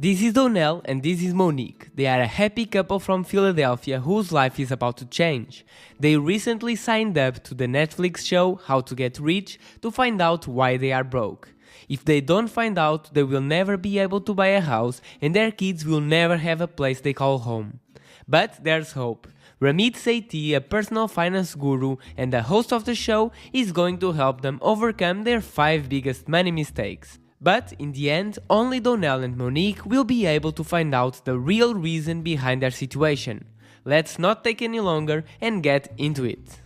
This is Donnell and this is Monique. They are a happy couple from Philadelphia whose life is about to change. They recently signed up to the Netflix show How to Get Rich to find out why they are broke. If they don't find out, they will never be able to buy a house and their kids will never have a place they call home. But there's hope. Ramit Sethi, a personal finance guru and the host of the show, is going to help them overcome their 5 biggest money mistakes. But in the end, only Donnell and Monique will be able to find out the real reason behind their situation. Let's not take any longer and get into it.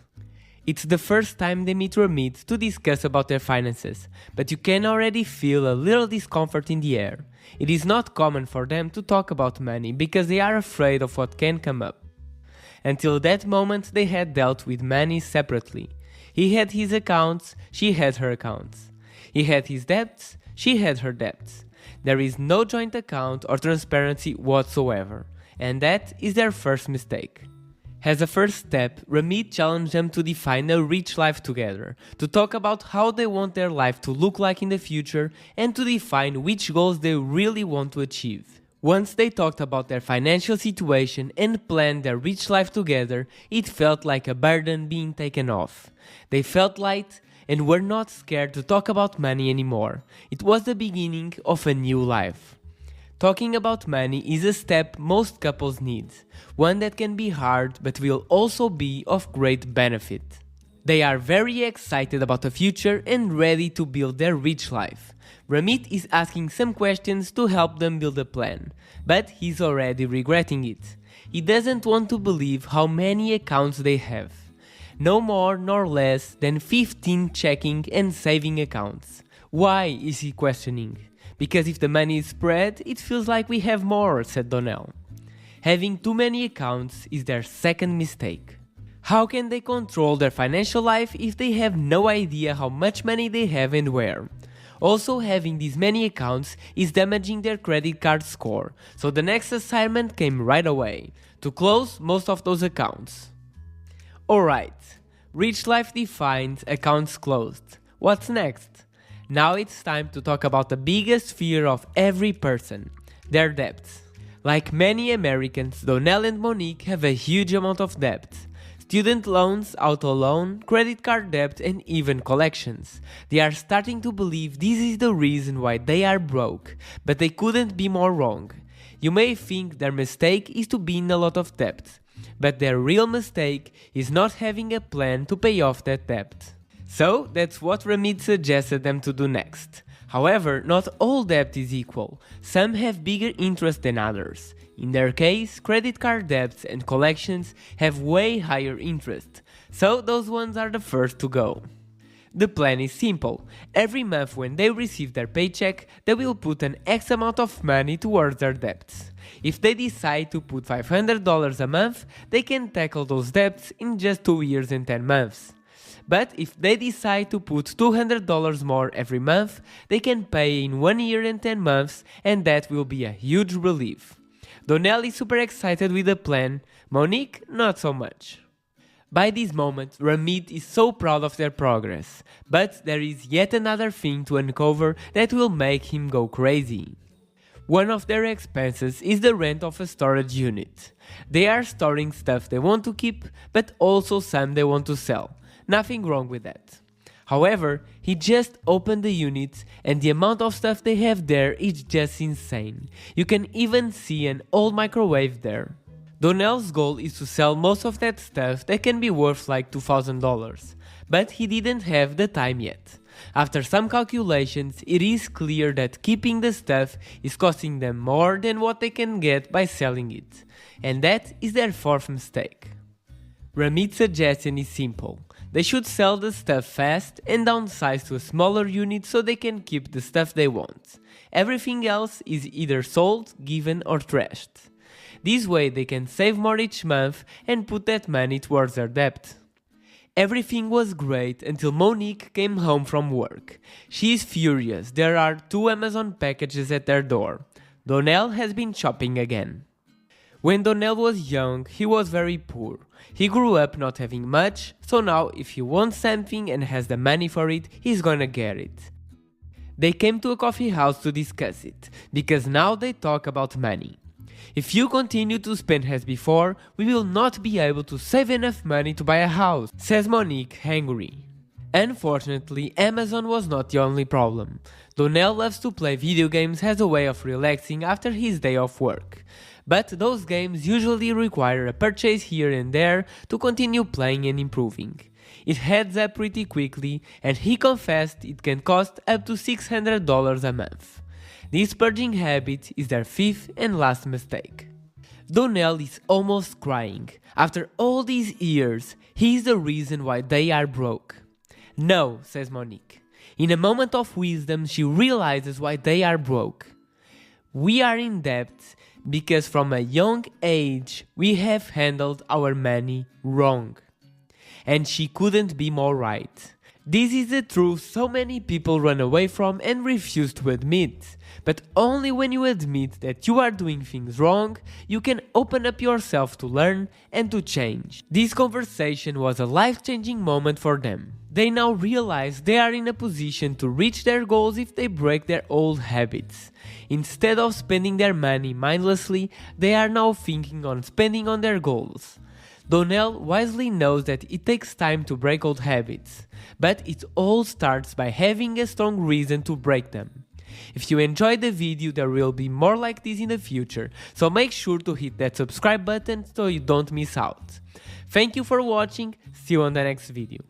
It's the first time they meet Ramit to discuss about their finances, but you can already feel a little discomfort in the air. It is not common for them to talk about money because they are afraid of what can come up. Until that moment, they had dealt with money separately. He had his accounts, she had her accounts. He had his debts, she had her debts. There is no joint account or transparency whatsoever, and that is their first mistake. As a first step, Ramit challenged them to define a rich life together, to talk about how they want their life to look like in the future, and to define which goals they really want to achieve. Once they talked about their financial situation and planned their rich life together, it felt like a burden being taken off. They felt light and were not scared to talk about money anymore. It was the beginning of a new life. Talking about money is a step most couples need, one that can be hard but will also be of great benefit. They are very excited about the future and ready to build their rich life. Ramit is asking some questions to help them build a plan, but he's already regretting it. He doesn't want to believe how many accounts they have. No more nor less than 15 checking and saving accounts. Why is he questioning? Because if the money is spread, it feels like we have more, said Donnell. Having too many accounts is their second mistake. How can they control their financial life if they have no idea how much money they have and where? Also, having these many accounts is damaging their credit card score, so the next assignment came right away, to close most of those accounts. Alright, rich life defined, accounts closed. What's next? Now it's time to talk about the biggest fear of every person, their debts. Like many Americans, Donnell and Monique have a huge amount of debt. Student loans, auto loan, credit card debt and even collections. They are starting to believe this is the reason why they are broke, but they couldn't be more wrong. You may think their mistake is to be in a lot of debt, but their real mistake is not having a plan to pay off that debt. So that's what Ramit suggested them to do next. However, not all debt is equal. Some have bigger interest than others. In their case, credit card debts and collections have way higher interest, so those ones are the first to go. The plan is simple. Every month when they receive their paycheck, they will put an X amount of money towards their debts. If they decide to put $500 a month, they can tackle those debts in just 2 years and 10 months. But if they decide to put $200 more every month, they can pay in 1 year and 10 months, and that will be a huge relief. Donnell is super excited with the plan, Monique not so much. By this moment, Ramit is so proud of their progress, but there is yet another thing to uncover that will make him go crazy. One of their expenses is the rent of a storage unit. They are storing stuff they want to keep, but also some they want to sell. Nothing wrong with that. However, he just opened the unit and the amount of stuff they have there is just insane. You can even see an old microwave there. Donnell's goal is to sell most of that stuff that can be worth like $2,000, but he didn't have the time yet. After some calculations, it is clear that keeping the stuff is costing them more than what they can get by selling it, and that is their fourth mistake. Ramit's suggestion is simple. They should sell the stuff fast and downsize to a smaller unit so they can keep the stuff they want. Everything else is either sold, given or trashed. This way they can save more each month and put that money towards their debt. Everything was great until Monique came home from work. She is furious. There are 2 Amazon packages at their door. Donnell has been shopping again. When Donnell was young, he was very poor. He grew up not having much, so now if he wants something and has the money for it, he's gonna get it. They came to a coffee house to discuss it, because now they talk about money. If you continue to spend as before, we will not be able to save enough money to buy a house, says Monique, angry. Unfortunately, Amazon was not the only problem. Donnell loves to play video games as a way of relaxing after his day of work. But those games usually require a purchase here and there to continue playing and improving. It adds up pretty quickly, and he confessed it can cost up to $600 a month. This Splurging habit is their fifth and last mistake. Donnell is almost crying. After all these years, he is the reason why they are broke. No, says Monique. In a moment of wisdom, she realizes why they are broke. We are in debt because from a young age we have handled our money wrong. And she couldn't be more right. This is the truth so many people run away from and refuse to admit. But only when you admit that you are doing things wrong, you can open up yourself to learn and to change. This conversation was a life-changing moment for them. They now realize they are in a position to reach their goals if they break their old habits. Instead of spending their money mindlessly, they are now thinking on spending on their goals. Donnell wisely knows that it takes time to break old habits, but it all starts by having a strong reason to break them. If you enjoyed the video, there will be more like this in the future, so make sure to hit that subscribe button so you don't miss out. Thank you for watching, see you on the next video.